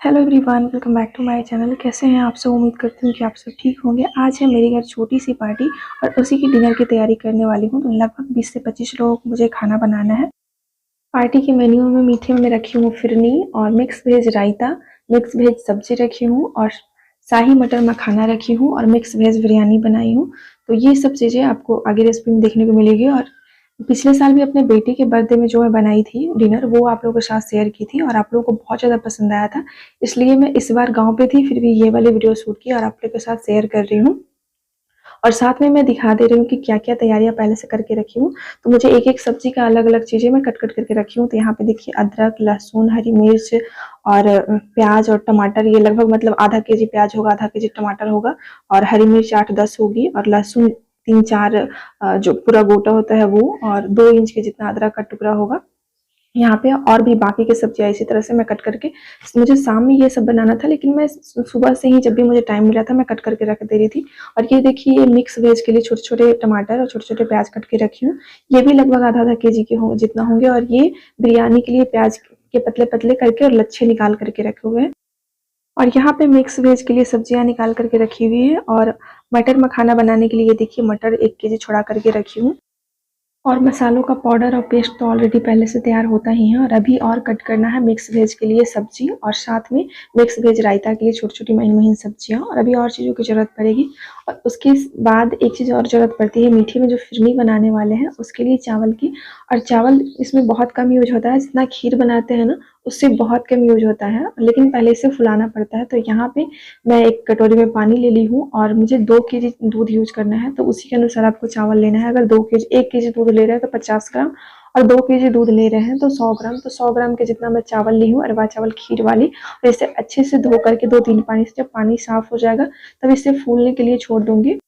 Hello everyone, welcome back to my channel. कैसे हैं आप सब? उम्मीद करती हूँ कि आप सब ठीक होंगे। आज है मेरे घर छोटी सी पार्टी और उसी की डिनर की तैयारी करने वाली हूँ। तो लगभग 20 से 25 लोगों को मुझे खाना बनाना है। पार्टी के मेन्यू में मीठे में रखी हूँ फिरनी और मिक्स वेज रायता, मिक्स वेज सब्जी रखी हूँ और शाही मटर मखाना रखी हूँ और मिक्स वेज बिरयानी बनाई हूँ। तो ये सब चीज़ें आपको आगे रेसिपी में देखने को मिलेगी। और पिछले साल भी अपने बेटे के बर्थडे में जो मैं बनाई थी डिनर, वो आप लोगों के साथ शेयर की थी और आप लोगों को बहुत ज़्यादा पसंद आया था। इसलिए मैं इस बार गाँव पे थी, फिर भी ये वाली वीडियो शूट की और आप लोगों के साथ शेयर कर रही हूँ। और साथ में मैं दिखा दे रही हूँ कि क्या-क्या तैयारियाँ पहले से करके रखी हूँ। तो मुझे एक-एक सब्ज़ी का अलग-अलग चीज़ें मैं कट-कट करके रखी हूँ। तो यहाँ पे देखिए अदरक, लहसुन, हरी मिर्च और प्याज़ और टमाटर, ये लगभग मतलब आधा केजी प्याज़ होगा, आधा केजी टमाटर होगा और हरी मिर्च 8-10 होगी और लहसुन 3-4 जो पूरा गोटा होता है वो, और 2 इंच के जितना अदरक का टुकड़ा होगा। यहाँ पे और भी बाकी की सब्जियाँ इसी तरह से मैं कट करके, मुझे शाम में ये सब बनाना था लेकिन मैं सुबह से ही जब भी मुझे टाइम मिला था मैं कट करके रख दे रही थी। और ये देखिए, ये मिक्स वेज के लिए छोटे छोटे टमाटर और छोटे छोटे प्याज कट के रखी हूँ। ये भी लगभग आधा आधा केजी के होंगे जितना होंगे। और ये बिरयानी के लिए प्याज के पतले पतले करके और लच्छे निकाल करके रखे हुए हैं। और यहाँ पे मिक्स वेज के लिए सब्जियाँ निकाल करके रखी हुई है। और मटर मखाना बनाने के लिए ये देखिए मटर 1 केजी छुड़ा करके रखी हूँ। और मसालों का पाउडर और पेस्ट तो ऑलरेडी पहले से तैयार होता ही है। और अभी और कट करना है मिक्स वेज के लिए सब्जी और साथ में मिक्स वेज रायता के लिए छोटी छोटी महीन महीन सब्जियां, और अभी और चीज़ों की ज़रूरत पड़ेगी। और उसके बाद एक चीज़ और ज़रूरत पड़ती है मीठे में, जो फिरनी बनाने वाले हैं उसके लिए चावल की। और चावल इसमें बहुत कम यूज होता है, जितना खीर बनाते हैं ना उससे बहुत कम यूज होता है, लेकिन पहले इसे फुलाना पड़ता है। तो यहाँ पे मैं एक कटोरी में पानी ले ली हूँ और मुझे 2 केजी दूध यूज करना है, तो उसी के अनुसार आपको चावल लेना है। अगर 1 केजी दूध ले रहे हैं तो 50 ग्राम, और 2 केजी दूध ले रहे हैं तो 100 ग्राम। तो 100 ग्राम के जितना मैं चावल ली हूँ, अरवा चावल खीर वाली। और इसे अच्छे से धो करके 2-3 पानी से, जब पानी साफ हो जाएगा तब इसे फूलने के लिए छोड़ दूंगी।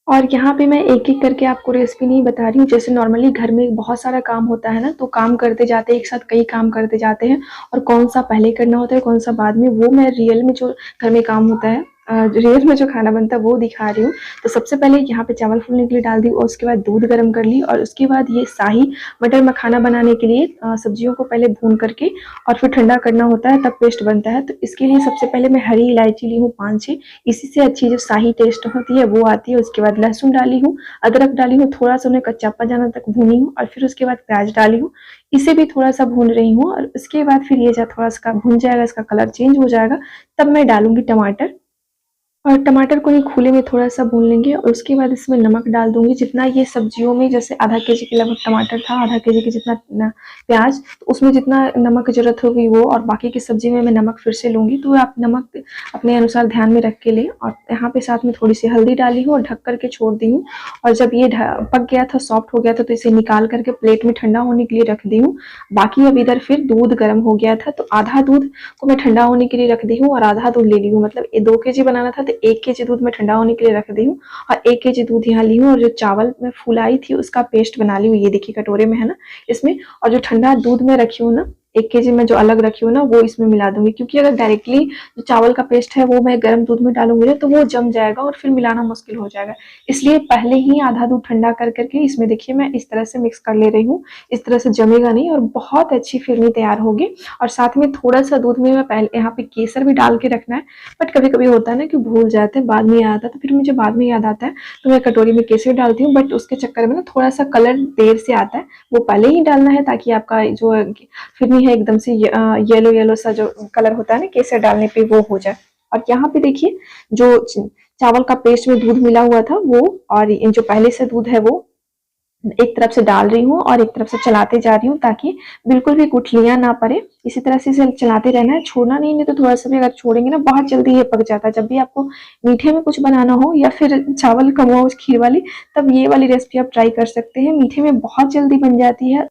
और यहाँ पे मैं एक-एक करके आपको रेसिपी नहीं बता रही हूँ। जैसे नॉर्मली घर में बहुत सारा काम होता है ना, तो काम करते जाते हैं, एक साथ कई काम करते जाते हैं और कौन सा पहले करना होता है कौन सा बाद में, वो मैं रियल में जो घर में काम होता है, रियल में जो खाना बनता है वो दिखा रही हूँ। तो सबसे पहले यहाँ पे चावल फूलने के लिए डाल दी और उसके बाद दूध गर्म कर ली। और उसके बाद ये शाही मटर मखाना बनाने के लिए सब्जियों को पहले भून करके और फिर ठंडा करना होता है, तब पेस्ट बनता है। तो इसके लिए सबसे पहले मैं हरी इलायची ली हूँ 5-6, इसी से अच्छी जो शाही टेस्ट होती है वो आती है। उसके बाद लहसुन डाली हूँ, अदरक डाली हूँ, थोड़ा सा उन्हें कच्चापन जाना तक भूनी हूँ और फिर उसके बाद प्याज डाली हूँ, इसे भी थोड़ा सा भून रही हूँ। और उसके बाद फिर ये जब थोड़ा सा भून जाएगा, इसका कलर चेंज हो जाएगा, तब मैं डालूंगी टमाटर। और टमाटर को ही खुले में थोड़ा सा भून लेंगे और उसके बाद इसमें नमक डाल दूंगी जितना ये सब्जियों में, जैसे आधा केजी के लगभग टमाटर था, आधा केजी के जितना प्याज, तो उसमें जितना नमक की जरूरत होगी वो, और बाकी की सब्जी में मैं नमक फिर से लूंगी। तो आप नमक अपने अनुसार ध्यान में रख के लें। और यहाँ पे साथ में थोड़ी सी हल्दी डाली हूँ और ढक करके छोड़ दी हूँ। और जब ये पक गया था, सॉफ्ट हो गया था, तो इसे निकाल करके प्लेट में ठंडा होने के लिए रख दी हूँ। बाकी अब इधर फिर दूध गर्म हो गया था, तो आधा दूध को मैं ठंडा होने के लिए रख दी हूँ और आधा दूध ले ली हूँ। मतलब ये 2 केजी बनाना था तो 1 केजी दूध मैं ठंडा होने के लिए रख दी हूँ और 1 केजी दूध यहाँ ली हूँ। और जो चावल मैं फुलाई थी उसका पेस्ट बना ली हूँ, ये देखिए कटोरे में है ना इसमें। और जो ठंडा दूध में रखी हूँ ना 1 केजी में, जो अलग रखी हूँ ना, वो इसमें मिला दूंगी। क्योंकि अगर डायरेक्टली जो चावल का पेस्ट है वो मैं गर्म दूध में डालूंगी ना, तो वो जम जाएगा और फिर मिलाना मुश्किल हो जाएगा। इसलिए पहले ही आधा दूध ठंडा कर करके इसमें देखिए मैं इस तरह से मिक्स कर ले रही हूँ। इस तरह से जमेगा नहीं और बहुत अच्छी फिरनी तैयार होगी। और साथ में थोड़ा सा दूध में मैं पहले यहाँ पे केसर भी डाल के रखना है, बट कभी कभी होता है ना कि भूल जाते हैं, बाद में याद आता है, तो फिर मुझे बाद में याद आता है तो मैं कटोरी में केसर डालती हूँ। बट उसके चक्कर में ना थोड़ा सा कलर देर से आता है, वो पहले ही डालना है ताकि आपका जो फिरनी है एकदम से येलो येलो सा जो कलर होता है ना केसर डालने पे, वो हो जाए। और यहाँ पे देखिए जो चावल का पेस्ट में दूध मिला हुआ था वो, और जो पहले से दूध है वो एक तरफ से डाल रही हूँ और एक तरफ से चलाते जा रही हूँ ताकि बिल्कुल भी गुठलियां ना पड़े। इसी तरह से इसे चलाते रहना है, छोड़ना नहीं तो थोड़ा सा भी अगर छोड़ेंगे ना बहुत जल्दी ये पक जाता है। जब भी आपको मीठे में कुछ बनाना हो या फिर चावल कम हो खीर वाली, तब ये वाली रेसिपी आप ट्राई कर सकते हैं। मीठे में बहुत जल्दी बन जाती है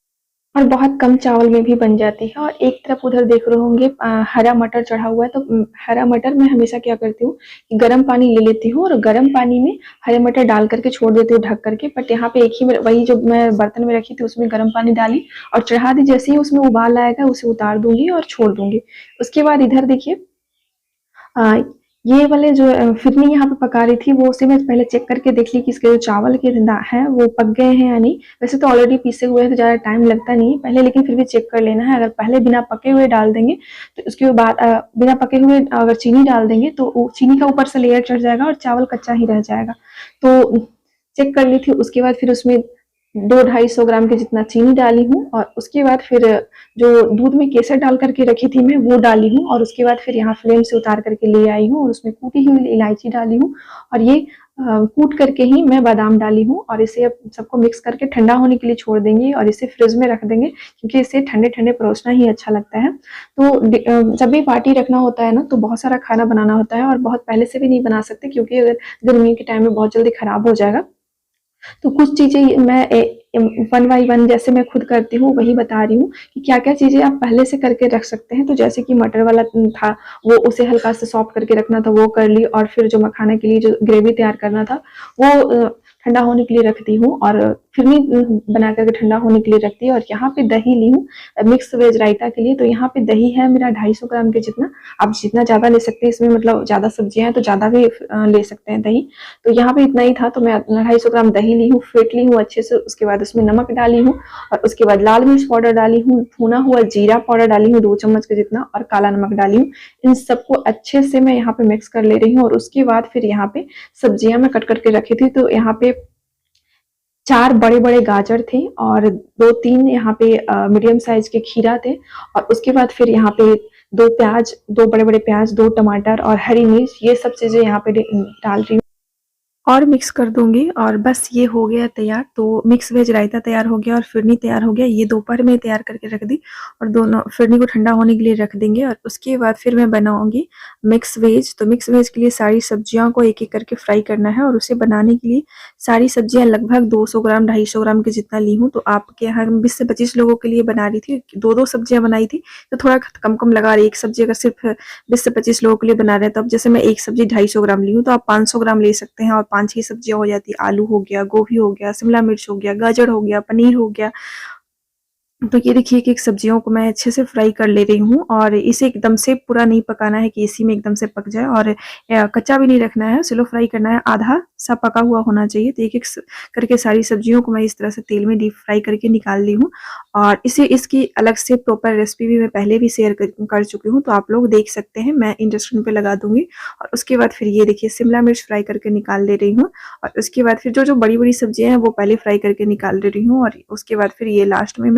और बहुत कम चावल में भी बन जाती है। और एक तरफ उधर देख रहे होंगे हरा मटर चढ़ा हुआ है, तो हरा मटर मैं हमेशा क्या करती हूँ कि गर्म पानी ले लेती हूँ और गर्म पानी में हरे मटर डाल करके छोड़ देती हूँ ढक करके। बट यहाँ पे एक ही वही जो मैं बर्तन में रखी थी उसमें गर्म पानी डाली और चढ़ा दी। जैसे ही उसमें उबाल आएगा उसे उतार दूंगी और छोड़ दूंगी। उसके बाद इधर देखिए ये वाले जो फिरनी यहाँ पे पका रही थी वो उसे मैं पहले चेक करके देख ली कि इसके जो चावल के हैं वो पक गए हैं या नहीं। वैसे तो ऑलरेडी पीसे हुए हैं तो ज़्यादा टाइम लगता नहीं है पहले, लेकिन फिर भी चेक कर लेना है। अगर पहले बिना पके हुए डाल देंगे तो उसके बाद बिना पके हुए अगर चीनी डाल देंगे तो चीनी का ऊपर से लेयर चढ़ जाएगा और चावल कच्चा ही रह जाएगा। तो चेक कर ली थी, उसके बाद फिर उसमें 200-250 ग्राम के जितना चीनी डाली हूँ और उसके बाद फिर जो दूध में केसर डाल करके रखी थी मैं वो डाली हूँ और उसके बाद फिर यहाँ फ्लेम से उतार करके ले आई हूँ और उसमें कूटी हुई इलायची डाली हूँ और ये कूट करके ही मैं बादाम डाली हूँ और इसे अब सबको मिक्स करके ठंडा होने के लिए छोड़ देंगे और इसे फ्रिज में रख देंगे क्योंकि इसे ठंडे ठंडे परोसना ही अच्छा लगता है। तो जब भी पार्टी रखना होता है ना तो बहुत सारा खाना बनाना होता है और बहुत पहले से भी नहीं बना सकते क्योंकि अगर गर्मी के टाइम में बहुत जल्दी खराब हो जाएगा। तो कुछ चीज़ें मैं वन बाई वन जैसे मैं खुद करती हूँ वही बता रही हूँ कि क्या-क्या चीज़ें आप पहले से करके रख सकते हैं। तो जैसे कि मटर वाला था, वो उसे हल्का सा सॉफ्ट करके रखना था, वो कर ली और फिर जो मखाने के लिए जो ग्रेवी तैयार करना था, वो ठंडा होने के लिए रख दी हूँ और फिरनी बना कर के ठंडा होने के लिए रख दी और यहाँ पे दही ली हूँ मिक्स वेज रायता के लिए। तो यहाँ पे दही है मेरा 250 ग्राम के जितना, आप जितना ज़्यादा ले सकते हैं इसमें, मतलब ज़्यादा सब्जियाँ हैं तो ज़्यादा भी ले सकते हैं दही। तो यहाँ पे इतना ही था तो मैं 250 ग्राम दही ली हूँ, फेंट ली हूँ अच्छे से, उसके बाद उसमें नमक डाली हूँ और उसके बाद लाल मिर्च पाउडर डाली हूँ, भुना हुआ जीरा पाउडर डाली हूँ 2 चम्मच के जितना और काला नमक डाली हूँ। इन सबको अच्छे से मैं यहाँ पे मिक्स कर ले रही हूँ और उसके बाद फिर यहाँ पे सब्जियां मैं कट करके रखी थी। तो यहाँ पे 4 बड़े-बड़े गाजर थे और 2-3 यहाँ पे मीडियम साइज के खीरा थे और उसके बाद फिर यहाँ पे 2 प्याज, 2 बड़े-बड़े प्याज, 2 टमाटर और हरी मिर्च, ये सब चीज़ें यहाँ पे डाल रही हूँ और मिक्स कर दूंगी और बस ये हो गया तैयार। तो मिक्स वेज रायता तैयार हो गया और फिरनी तैयार हो गया। ये दोपहर में तैयार करके रख दी और दोनों फिरनी को ठंडा होने के लिए रख देंगे और उसके बाद फिर मैं बनाऊंगी मिक्स वेज। तो मिक्स वेज के लिए सारी सब्जियों को एक एक करके फ्राई करना है और उसे बनाने के लिए सारी सब्जियां लगभग 200 ग्राम 250 ग्राम के जितना ली हूँ। तो आपके यहाँ 20 से 25 लोगों के लिए बना रही थी, 2-2 सब्जियां बनाई थी तो थोड़ा कम कम लगा रही। एक सब्जी अगर सिर्फ 20 से 25 लोगों के लिए बना रहे हैं तो अब जैसे मैं एक सब्जी 250 ग्राम ली हूँ तो आप 500 ग्राम ले सकते हैं और 5-6 सब्जियां हो जाती है। आलू हो गया, गोभी हो गया, शिमला मिर्च हो गया, गाजर हो गया, पनीर हो गया। तो ये देखिए कि एक सब्जियों को मैं अच्छे से फ्राई कर ले रही हूँ और इसे एकदम से पूरा नहीं पकाना है कि इसी में एकदम से पक जाए और कच्चा भी नहीं रखना है, स्लो फ्राई करना है, आधा सा पका हुआ होना चाहिए। तो एक एक करके सारी सब्जियों को मैं इस तरह से तेल में डीप फ्राई करके निकाल ली हूँ और इसे इसकी अलग से प्रॉपर रेसिपी भी मैं पहले भी शेयर कर चुकी हूँ, तो आप लोग देख सकते हैं, मैं इन डिस्क्रिप्शन पे लगा दूंगी। और उसके बाद फिर ये देखिए शिमला मिर्च फ्राई करके निकाल ले रही हूँ और उसके बाद फिर जो जो बड़ी बड़ी सब्जियां हैं वो पहले फ्राई करके निकाल ले रही हूँ और उसके बाद फिर ये लास्ट में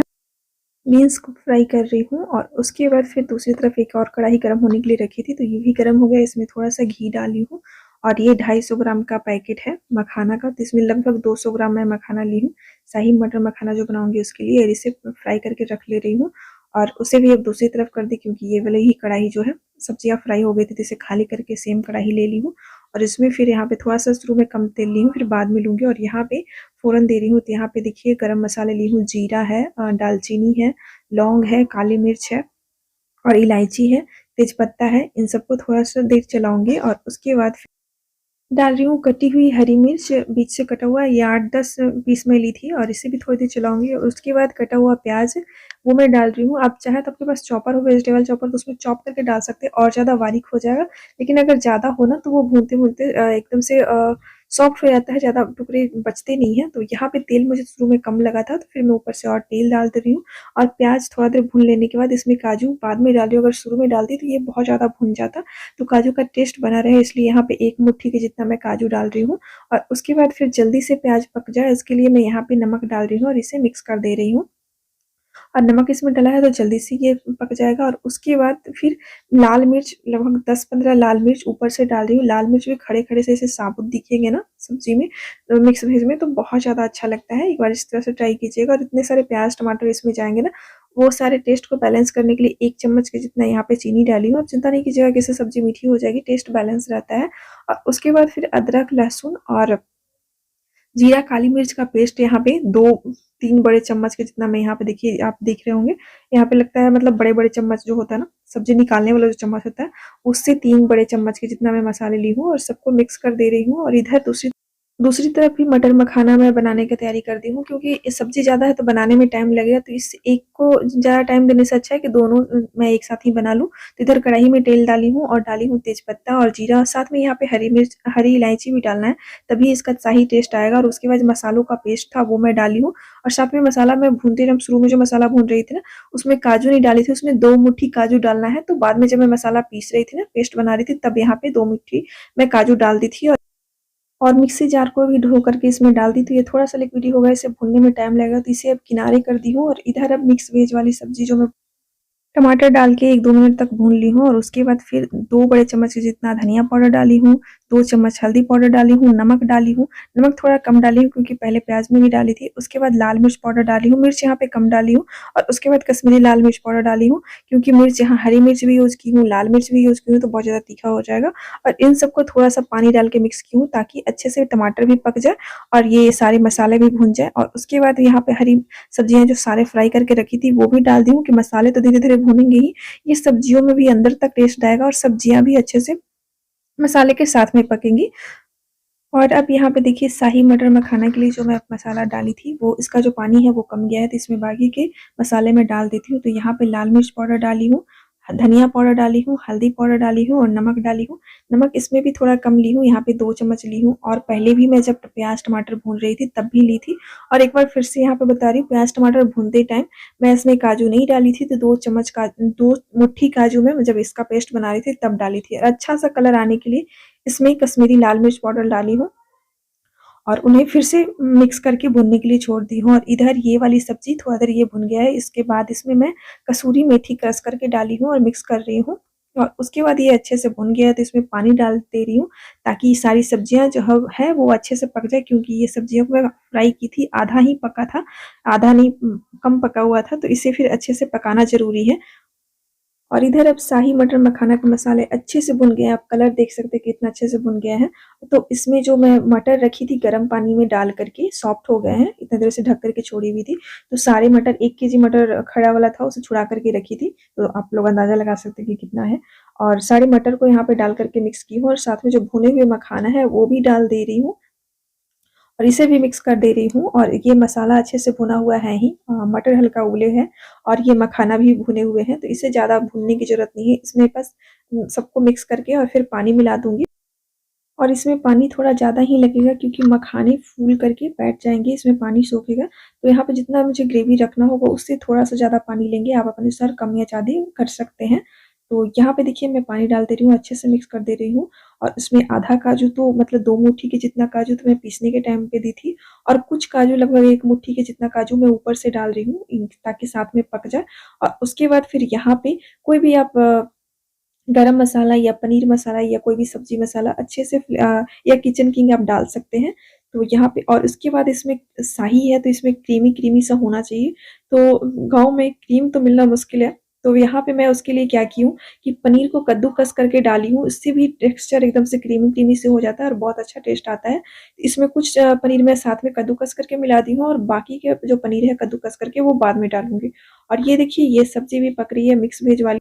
बीन्स को फ्राई कर रही हूँ और उसके बाद फिर दूसरी तरफ एक और कढ़ाई गर्म होने के लिए रखी थी तो ये भी गर्म हो गया। इसमें थोड़ा सा घी डाली हूँ और ये 250 ग्राम का पैकेट है मखाना का, तो इसमें लगभग 200 ग्राम मैं मखाना ली हूँ। शाही मटर मखाना जो बनाऊंगी उसके लिए, और इसे फ्राई करके रख ले रही हूँ और उसे भी अब दूसरी तरफ कर दी क्योंकि ये वाली ही कढ़ाई जो है सब्जियां फ्राई हो गई थी तो इसे खाली करके सेम कढ़ाई ले ली हूँ और इसमें फिर यहाँ पे थोड़ा सा शुरू में कम तेल ली हूँ, फिर बाद में लूंगी और यहाँ पे फ़ोरन दे रही हूँ। तो यहाँ पे देखिए गरम मसाले ली हूँ, जीरा है, दालचीनी है, लौंग है, काली मिर्च है और इलायची है, तेजपत्ता है। इन सबको थोड़ा सा देर चलाऊंगी और उसके बाद डाल रही हूँ कटी हुई हरी मिर्च, बीच से कटा हुआ, ये 8-10 पीस में ली थी और इसे भी थोड़ी देर चलाऊंगी। और उसके बाद कटा हुआ प्याज वो मैं डाल रही हूँ। आप चाहे तो आपके पास चॉपर हो, वेजिटेबल चॉपर, तो उसमें चॉप करके डाल सकते हैं और ज़्यादा बारीक हो जाएगा। लेकिन अगर ज़्यादा हो ना तो वो भूनते भूनते एकदम से सॉफ्ट हो जाता है, ज़्यादा टुकड़े बचते नहीं हैं। तो यहाँ पे तेल मुझे शुरू में कम लगा था तो फिर मैं ऊपर से और तेल डाल दे रही हूँ और प्याज थोड़ा देर भून लेने के बाद इसमें काजू बाद में डाल रही हूँ। अगर शुरू में डालती तो ये बहुत ज़्यादा भुन जाता, तो काजू का टेस्ट बना रहे इसलिए यहाँ पे 1 मुट्ठी के जितना मैं काजू डाल रही हूँ। और उसके बाद फिर जल्दी से प्याज पक जाए इसके लिए मैं यहाँ पे नमक डाल रही हूँ और इसे मिक्स कर दे रही हूँ। और नमक इसमें डला है तो जल्दी से ये पक जाएगा। और उसके बाद फिर लाल मिर्च लगभग 10-15 लाल मिर्च ऊपर से डाल रही हूँ। लाल मिर्च भी खड़े-खड़े से ऐसे साबुत दिखेंगे ना सब्जी में, मिक्स वेज में, तो बहुत ज़्यादा अच्छा लगता है। एक बार इस तरह से ट्राई कीजिएगा। और इतने सारे प्याज टमाटर इसमें जाएंगे ना, वो सारे टेस्ट को बैलेंस करने के लिए 1 चम्मच के जितना यहाँ पे चीनी डाली हूँ। अब चिंता नहीं कीजिएगा कि इससे सब्जी मीठी हो जाएगी, टेस्ट बैलेंस रहता है। और उसके बाद फिर अदरक लहसुन और जीरा काली मिर्च का पेस्ट यहाँ पे 2-3 बड़े चम्मच के जितना मैं यहाँ पे, देखिए आप देख रहे होंगे, यहाँ पे लगता है मतलब बड़े-बड़े चम्मच जो होता है ना, सब्जी निकालने वाला जो चम्मच होता है, उससे 3 बड़े चम्मच के जितना मैं मसाले ली हूँ और सबको मिक्स कर दे रही हूँ। और इधर दूसरी दूसरी तरफ भी मटर मखाना मैं बनाने की तैयारी कर दी हूँ, क्योंकि ये सब्ज़ी ज़्यादा है तो बनाने में टाइम लगेगा, तो इस एक को ज़्यादा टाइम देने से अच्छा है कि दोनों मैं एक साथ ही बना लूँ। तो इधर कढ़ाई में तेल डाली हूँ और डाली हूँ तेज़पत्ता और जीरा, और साथ में यहाँ पे हरी मिर्च, हरी इलायची भी डालना है, तभी इसका सही टेस्ट आएगा। और उसके बाद मसालों का पेस्ट था वो मैं डाली हूँ, और साथ में मसाला मैं भूनते टाइम शुरू में जो मसाला भून रही थी ना, उसमें काजू नहीं डाली थी, उसमें 2 मुट्ठी काजू डालना है। तो बाद में जब मैं मसाला पीस रही थी ना, पेस्ट बना रही थी, तब यहाँ पे 2 मुट्ठी मैं काजू डाल दी थी, और मिक्सी जार को भी धो करके इसमें डाल दी। तो ये थोड़ा-सा लिक्विडी होगा, इसे भूनने में टाइम लगेगा, तो इसे अब किनारे कर दी हूँ। और इधर अब मिक्स वेज वाली सब्ज़ी जो मैं टमाटर डाल के 1-2 मिनट तक भून ली हूँ, और उसके बाद फिर 2 बड़े चम्मच के जितना धनिया पाउडर डाली हूँ, 2 चम्मच हल्दी पाउडर डाली हूँ, नमक डाली हूँ। नमक थोड़ा कम डाली हूँ क्योंकि पहले प्याज़ में भी डाली थी। उसके बाद लाल मिर्च पाउडर डाली हूँ, मिर्च यहाँ पे कम डाली हूँ, और उसके बाद कश्मीरी लाल मिर्च पाउडर डाली हूँ, क्योंकि मिर्च यहाँ हरी मिर्च भी यूज़ की हूँ, लाल मिर्च भी यूज़ की हूँ, तो बहुत ज़्यादा तीखा हो जाएगा। और इन सबको थोड़ा-सा पानी डाल के मिक्स की हूँ, ताकि अच्छे से टमाटर भी पक जाए और ये सारे मसाले भी भून जाएँ। और उसके बाद यहाँ पे हरी सब्जियाँ जो सारे फ्राई करके रखी थी वो भी डाल दी हूँ, कि मसाले तो धीरे-धीरे भूनेंगे ही, ये सब्जियों में भी अंदर तक टेस्ट आएगा और सब्जियां भी अच्छे से मसाले के साथ में पकेंगी। और अब यहाँ पे देखिए शाही मटर मखाना के लिए जो मैं मसाला डाली थी, वो इसका जो पानी है वो कम गया है, तो इसमें बाकी के मसाले मैं डाल देती हूँ। तो यहाँ पे लाल मिर्च पाउडर डाली हूँ, धनिया पाउडर डाली हूँ, हल्दी पाउडर डाली हूँ और नमक डाली हूँ। नमक इसमें भी थोड़ा कम ली हूँ, यहाँ पे 2 चम्मच ली हूँ, और पहले भी मैं जब प्याज टमाटर भून रही थी तब भी ली थी। और एक बार फिर से यहाँ पे बता रही हूँ, प्याज टमाटर भूनते टाइम मैं इसमें काजू नहीं डाली थी, तो 2 मुट्ठी काजू में जब इसका पेस्ट बना रही थी तब डाली थी। और अच्छा सा कलर आने के लिए इसमें कश्मीरी लाल मिर्च पाउडर डाली हूँ, और उन्हें फिर से मिक्स करके भुनने के लिए छोड़ दी हूँ। और इधर ये वाली सब्ज़ी थोड़ा देर ये भुन गया है, इसके बाद इसमें मैं कसूरी मेथी क्रश करके डाली हूँ और मिक्स कर रही हूँ। और उसके बाद ये अच्छे से भुन गया है, तो इसमें पानी डाल दे रही हूँ, ताकि सारी सब्जियाँ जो है वो अच्छे से पक जाए, क्योंकि ये सब्जियों को मैं फ्राई की थी, आधा ही पका था, आधा नहीं कम पका हुआ था, तो इसे फिर अच्छे से पकाना ज़रूरी है। और इधर अब शाही मटर मखाना के मसाले अच्छे से भुन गए हैं, आप कलर देख सकते हैं कितना अच्छे से भुन गया है। तो इसमें जो मैं मटर रखी थी गर्म पानी में डाल करके, सॉफ्ट हो गए हैं, इतनी देर से ढक करके छोड़ी हुई थी। तो सारे मटर 1 केजी मटर खड़ा वाला था, उसे छुड़ा करके रखी थी, तो आप लोग अंदाज़ा लगा सकते हैं कि कितना है। और सारे मटर को यहाँ पे डाल करके मिक्स की हूँ, और साथ में जो भुने हुए मखाना है वो भी डाल दे रही हूँ, और इसे भी मिक्स कर दे रही हूँ। और ये मसाला अच्छे से भुना हुआ है ही, मटर हल्का उबले हैं और ये मखाना भी भुने हुए हैं, तो इसे ज़्यादा भूनने की ज़रूरत नहीं है। इसमें बस सबको मिक्स करके और फिर पानी मिला दूँगी, और इसमें पानी थोड़ा ज़्यादा ही लगेगा, क्योंकि मखाने फूल करके बैठ जाएँगे, इसमें पानी सोखेगा। तो यहाँ पे जितना मुझे ग्रेवी रखना होगा उससे थोड़ा-सा ज़्यादा पानी लेंगे, आप अपने अनुसार कम या ज़्यादा कर सकते हैं। तो यहाँ पे देखिए मैं पानी डाल दे रही हूँ, अच्छे से मिक्स कर दे रही हूँ, और उसमें आधा काजू तो मतलब 2 मुट्ठी के जितना काजू तो मैं पीसने के टाइम पे दी थी, और कुछ काजू लगभग 1 मुट्ठी के जितना काजू मैं ऊपर से डाल रही हूँ, ताकि साथ में पक जाए। और उसके बाद फिर यहाँ पे कोई भी आप गरम मसाला या पनीर मसाला या कोई भी सब्ज़ी मसाला अच्छे से या किचन किंग आप डाल सकते हैं। तो यहाँ पे और उसके बाद इसमें शाही है, तो इसमें क्रीमी-क्रीमी सा होना चाहिए। तो गाँव में क्रीम तो मिलना मुश्किल है, तो यहाँ पे मैं उसके लिए क्या की हूँ कि पनीर को कद्दूकस करके डाली हूँ, इससे भी टेक्सचर एकदम से क्रीमी-क्रीमी से हो जाता है और बहुत अच्छा टेस्ट आता है। इसमें कुछ पनीर मैं साथ में कद्दूकस करके मिला दी हूँ, और बाकी के जो पनीर है कद्दूकस करके वो बाद में डालूँगी। और ये देखिए ये सब्ज़ी भी पक रही है मिक्स वेज वाली।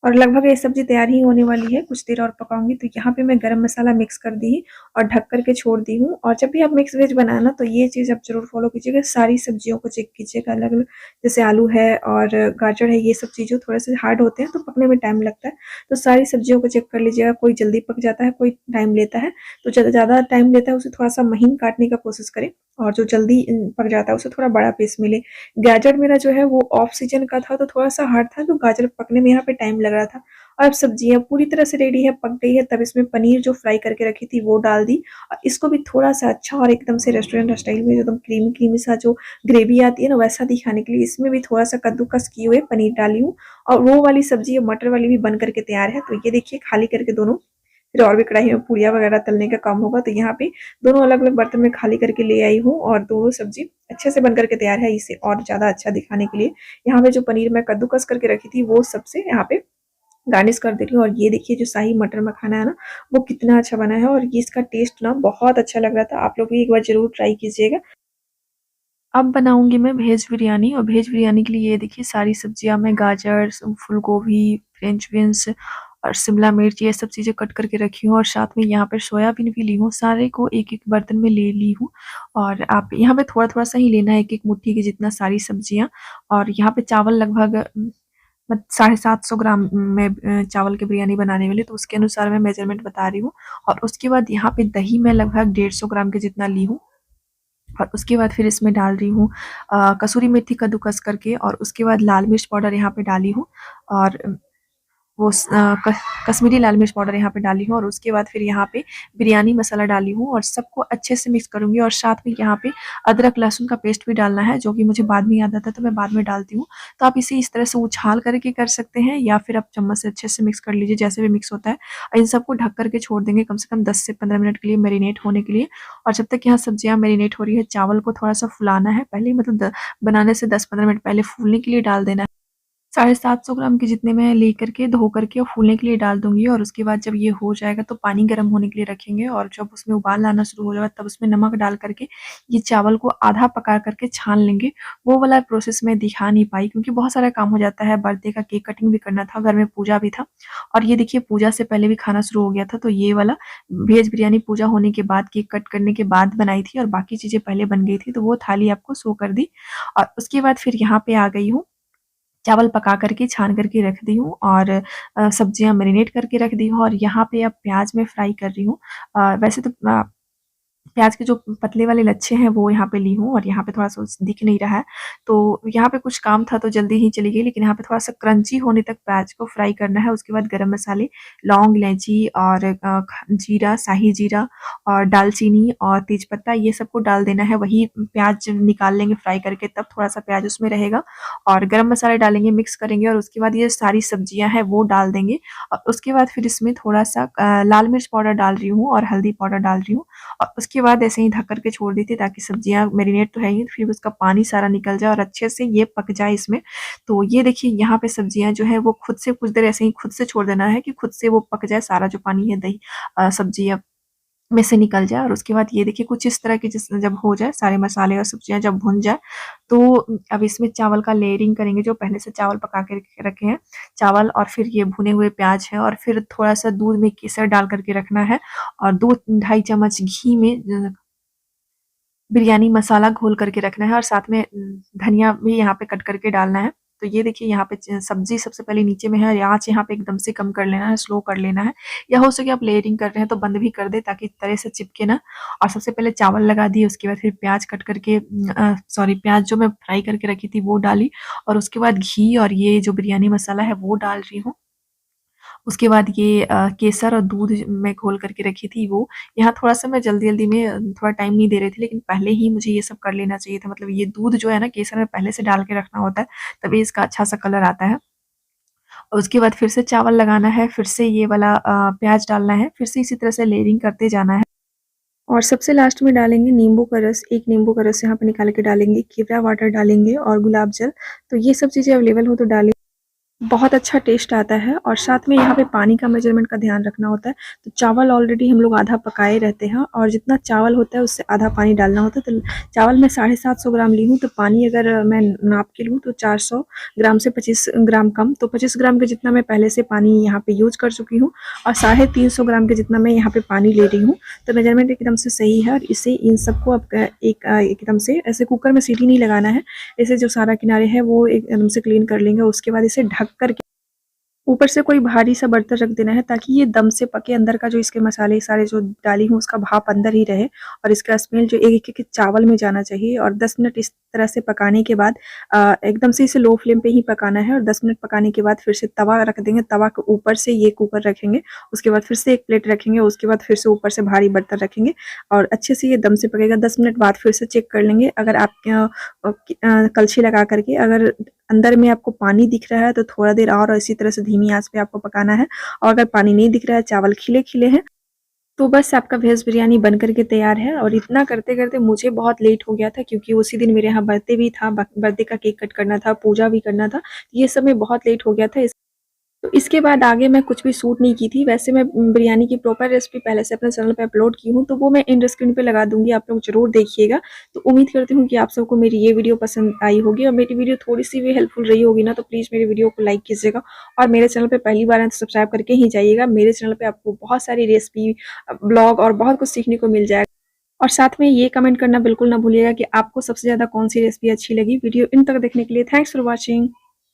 और लगभग ये सब्ज़ी तैयार ही होने वाली है, कुछ देर और पकाऊँगी। तो यहाँ पे मैं गरम मसाला मिक्स कर दी और ढक कर के छोड़ दी हूँ। और जब भी आप मिक्स वेज बनाना तो ये चीज़ आप ज़रूर फ़ॉलो कीजिएगा, सारी सब्जियों को चेक कीजिएगा अलग-अलग, जैसे आलू है और गाजर है, ये सब चीज़ें थोड़े से हार्ड होते हैं तो पकने में टाइम लगता है। तो सारी सब्जियों को चेक कर लीजिएगा, कोई जल्दी पक जाता है, कोई टाइम लेता है। तो ज़्यादा टाइम लेता है उसे थोड़ा-सा महीन काटने का कोशिश करें, और जो जल्दी पक जाता है उसे थोड़ा बड़ा पीस मिले। गाजर मेरा जो है वो ऑफ सीजन का था, तो थोड़ा-सा हार्ड था, तो गाजर पकने में यहाँ पे टाइम लग रहा था। और अब सब्जियाँ पूरी तरह से रेडी है, पक गई है, तब इसमें पनीर जो फ्राई करके रखी थी वो डाल दी, और इसको भी थोड़ा-सा अच्छा और एकदम से रेस्टोरेंट स्टाइल में एकदम क्रीमी-क्रीमी सा जो ग्रेवी आती है ना, वैसा दिखाने के लिए इसमें भी थोड़ा-सा कद्दूकस किए हुए पनीर डाली हूँ, और वो वाली सब्ज़ी मटर वाली भी बन कर के तैयार है। तो ये देखिए खाली करके दोनों, फिर और भी कढ़ाई में पूड़ियाँ वगैरह तलने का काम होगा, तो यहाँ पे दोनों अलग-अलग बर्तन में खाली करके ले आई हूँ, और दोनों सब्ज़ी अच्छे से बन कर के तैयार है, इसे और ज़्यादा अच्छा दिखाने के लिए। यहाँ पे जो पनीर मैं कद्दूकस करके रखी थी वो सबसे यहाँ पे गार्निश कर दे रही हूँ। और ये देखिए जो शाही मटर मखाना है ना, वो कितना अच्छा बना है, और ये इसका टेस्ट ना बहुत अच्छा लग रहा था। आप लोग भी एक बार ज़रूर ट्राई कीजिएगा। अब बनाऊँगी मैं वेज बिरयानी, और वेज बिरयानी के लिए ये देखिए सारी सब्जियाँ मैं गाजर, फूल गोभी, फ्रेंच बीन्स और शिमला मिर्च ये सब चीज़ें कट करके रखी हूँ और साथ में यहाँ पे सोयाबीन भी ली हूँ। सारे को एक-एक बर्तन में ले ली हूँ और आप यहाँ पे थोड़ा-थोड़ा सा ही लेना है, एक-एक मुट्ठी की जितना सारी सब्जियाँ। और यहाँ पे चावल लगभग 750 ग्राम में चावल की बिरयानी बनाने वाली, तो उसके अनुसार मैं मेजरमेंट बता रही हूँ। और उसके बाद यहाँ पे दही मैं लगभग 150 ग्राम के जितना ली हूँ और उसके बाद फिर इसमें डाल रही हूँ कसूरी मेथी कद्दूकस करके, और उसके बाद लाल मिर्च पाउडर यहाँ पे डाली हूँ और वो कश्मीरी लाल मिर्च पाउडर यहाँ पे डाली हूँ और उसके बाद फिर यहाँ पे बिरयानी मसाला डाली हूँ और सबको अच्छे से मिक्स करूँगी। और साथ में यहाँ पे अदरक लहसुन का पेस्ट भी डालना है, जो कि मुझे बाद में याद आता है तो मैं बाद में डालती हूँ। तो आप इसे इस तरह से उछाल करके कर सकते हैं या फिर आप चम्मच से अच्छे से मिक्स कर लीजिए, जैसे भी मिक्स होता है। और इन सबको ढक करके छोड़ देंगे कम से कम 10 से 15 मिनट के लिए मैरिनेट होने के लिए। और जब तक यहाँ सब्जियाँ मैरिनेट हो रही है, चावल को थोड़ा सा फुलाना है पहले ही, मतलब बनाने से 10-15 मिनट पहले फूलने के लिए डाल देना है। 750 ग्राम के जितने मैं लेकर के धो करके और फूलने के लिए डाल दूँगी। और उसके बाद जब ये हो जाएगा तो पानी गर्म होने के लिए रखेंगे और जब उसमें उबाल आना शुरू हो जाएगा तब उसमें नमक डाल करके ये चावल को आधा पका करके छान लेंगे। वो वाला प्रोसेस मैं दिखा नहीं पाई क्योंकि बहुत सारा काम हो जाता है, बर्थडे का केक कटिंग भी करना था, घर में पूजा भी था। और ये देखिए पूजा से पहले भी खाना शुरू हो गया था, तो ये वाला वेज बिरयानी पूजा होने के बाद, केक कट करने के बाद बनाई थी और बाकी चीज़ें पहले बन गई थी, तो वो थाली आपको शो कर दी। और उसके बाद फिर यहाँ पे आ गई हूँ, चावल पका करके छान करके रख दी हूँ और सब्जियाँ मैरिनेट करके रख दी हूँ और यहाँ पे अब प्याज मैं फ्राई कर रही हूँ। वैसे तो प्याज के जो पतले वाले लच्छे हैं वो यहाँ पे ली हूँ और यहाँ पे थोड़ा-सा दिख नहीं रहा है। तो यहाँ पे कुछ काम था तो जल्दी ही चली गई, लेकिन यहाँ पे थोड़ा-सा क्रंची होने तक प्याज को फ्राई करना है। उसके बाद गरम मसाले, लौंग, इलायची और जीरा, शाही जीरा और दालचीनी और तेजपत्ता ये सबको डाल देना है। वही प्याज निकाल लेंगे फ्राई करके, तब थोड़ा-सा प्याज उसमें रहेगा और गरम मसाले डालेंगे, मिक्स करेंगे और उसके बाद ये सारी सब्जियाँ हैं वो डाल देंगे। और उसके बाद फिर इसमें थोड़ा-सा लाल मिर्च पाउडर डाल रही हूँ और हल्दी पाउडर डाल रही हूँ और उसके बाद ऐसे ही ढक कर के छोड़ दी थी ताकि सब्जियाँ मैरिनेट तो है ही, फिर उसका पानी सारा निकल जाए और अच्छे से ये पक जाए इसमें। तो ये देखिए यहाँ पे सब्जियाँ जो है वो खुद से कुछ देर ऐसे ही खुद से छोड़ देना है कि खुद से वो पक जाए, सारा जो पानी है दही सब्जियाँ में से निकल जाए। और उसके बाद ये देखिए कुछ इस तरह की जब हो जाए, सारे मसाले और सब्जियाँ जब भुन जाए, तो अब इसमें चावल का लेयरिंग करेंगे। जो पहले से चावल पका के रखे हैं, चावल और फिर ये भुने हुए प्याज है और फिर थोड़ा-सा दूध में केसर डाल कर के रखना है और 2 ढाई चम्मच घी में बिरयानी मसाला घोल करके रखना है और साथ में धनिया भी यहाँ पे कट करके डालना है। तो ये देखिए यहाँ पे सब्जी सबसे पहले नीचे में है, आँच यहाँ पे एकदम से कम कर लेना है, स्लो कर लेना है, या हो सके आप लेयरिंग कर रहे हैं तो बंद भी कर दें ताकि तले से चिपके ना। और सबसे पहले चावल लगा दिए, उसके बाद फिर प्याज कट करके सॉरी प्याज जो मैं फ्राई करके रखी थी वो डाली और उसके बाद घी और ये जो बिरयानी मसाला है वो डाल रही हूँ। उसके बाद ये केसर और दूध मैं घोल करके रखी थी वो, यहाँ थोड़ा-सा मैं जल्दी-जल्दी में थोड़ा टाइम नहीं दे रही थी, लेकिन पहले ही मुझे ये सब कर लेना चाहिए था। मतलब ये दूध जो है ना, केसर में पहले से डाल के रखना होता है, तभी इसका अच्छा-सा कलर आता है। और उसके बाद फिर से चावल लगाना है, फिर से ये वाला प्याज डालना है, फिर से इसी तरह से लेयरिंग करते जाना है। और सबसे लास्ट में डालेंगे नींबू का रस, 1 नींबू का रस यहाँ पे निकाल के डालेंगे, केवड़ा वाटर डालेंगे और गुलाब जल। तो ये सब चीज़ें अवेलेबल हो तो डालें। बहुत अच्छा टेस्ट आता है। और साथ में यहाँ पे पानी का मेजरमेंट का ध्यान रखना होता है। तो चावल ऑलरेडी हम लोग आधा पकाए रहते हैं और जितना चावल होता है उससे आधा पानी डालना होता है। तो चावल मैं 750 ग्राम ली हूँ, तो पानी अगर मैं नाप के लूँ तो 400 ग्राम से 25 ग्राम कम, तो 25 ग्राम के जितना मैं पहले से पानी यहाँ पे यूज कर चुकी हूँ और 350 ग्राम के जितना मैं यहाँ पे पानी ले रही हूँ। तो मेजरमेंट एकदम से सही है और इसे इन सबको अब एकदम से ऐसे कुकर में सीटी नहीं लगाना है। इसे जो सारा किनारे है वो एकदम से क्लीन कर लेंगे। उसके बाद इसे ढक कर के ऊपर से कोई भारी सा बर्तन रख देना है ताकि ये दम से पके, अंदर का जो इसके मसाले सारे जो डाली हूँ उसका भाप अंदर ही रहे और इसका स्मेल जो एक-एक चावल में जाना चाहिए। और 10 मिनट इस तरह से पकाने के बाद एकदम से इसे लो फ्लेम पे ही पकाना है और 10 मिनट पकाने के बाद फिर से तवा रख देंगे, तवा के ऊपर से ये कुकर रखेंगे, उसके बाद फिर से एक प्लेट रखेंगे, उसके बाद फिर से ऊपर से भारी बर्तन रखेंगे और अच्छे से ये दम से पकेगा। 10 मिनट बाद फिर से चेक कर लेंगे। अगर आप कलछी लगा करके अगर अंदर में आपको पानी दिख रहा है तो थोड़ा देर और इसी तरह से धीमी आंच पे आपको पकाना है। और अगर पानी नहीं दिख रहा है, चावल खिले-खिले हैं, तो बस आपका वेज बिरयानी बन कर के तैयार है। और इतना करते-करते मुझे बहुत लेट हो गया था क्योंकि उसी दिन मेरे यहाँ बर्थडे भी था, बर्थडे का केक कट करना था, पूजा भी करना था। ये सब में बहुत लेट हो गया था। तो इसके बाद आगे मैं कुछ भी शूट नहीं की थी। वैसे मैं बिरयानी की प्रॉपर रेसिपी पहले से अपने चैनल पे अपलोड की हूँ, तो वो मैं एंड स्क्रीन पे लगा दूँगी, आप लोग ज़रूर देखिएगा। तो उम्मीद करती हूँ कि आप सबको मेरी ये वीडियो पसंद आई होगी और मेरी वीडियो थोड़ी-सी भी हेल्पफुल रही होगी ना, तो प्लीज़ मेरी वीडियो को लाइक कीजिएगा और मेरे चैनल पे पहली बार आए तो सब्सक्राइब करके ही जाइएगा। मेरे चैनल पे आपको बहुत सारी रेसिपी, ब्लॉग और बहुत कुछ सीखने को मिल जाएगा। और साथ में ये कमेंट करना बिल्कुल ना भूलिएगा कि आपको सबसे ज़्यादा कौन-सी रेसिपी अच्छी लगी। वीडियो इन तक देखने के लिए थैंक्स फॉर वॉचिंग।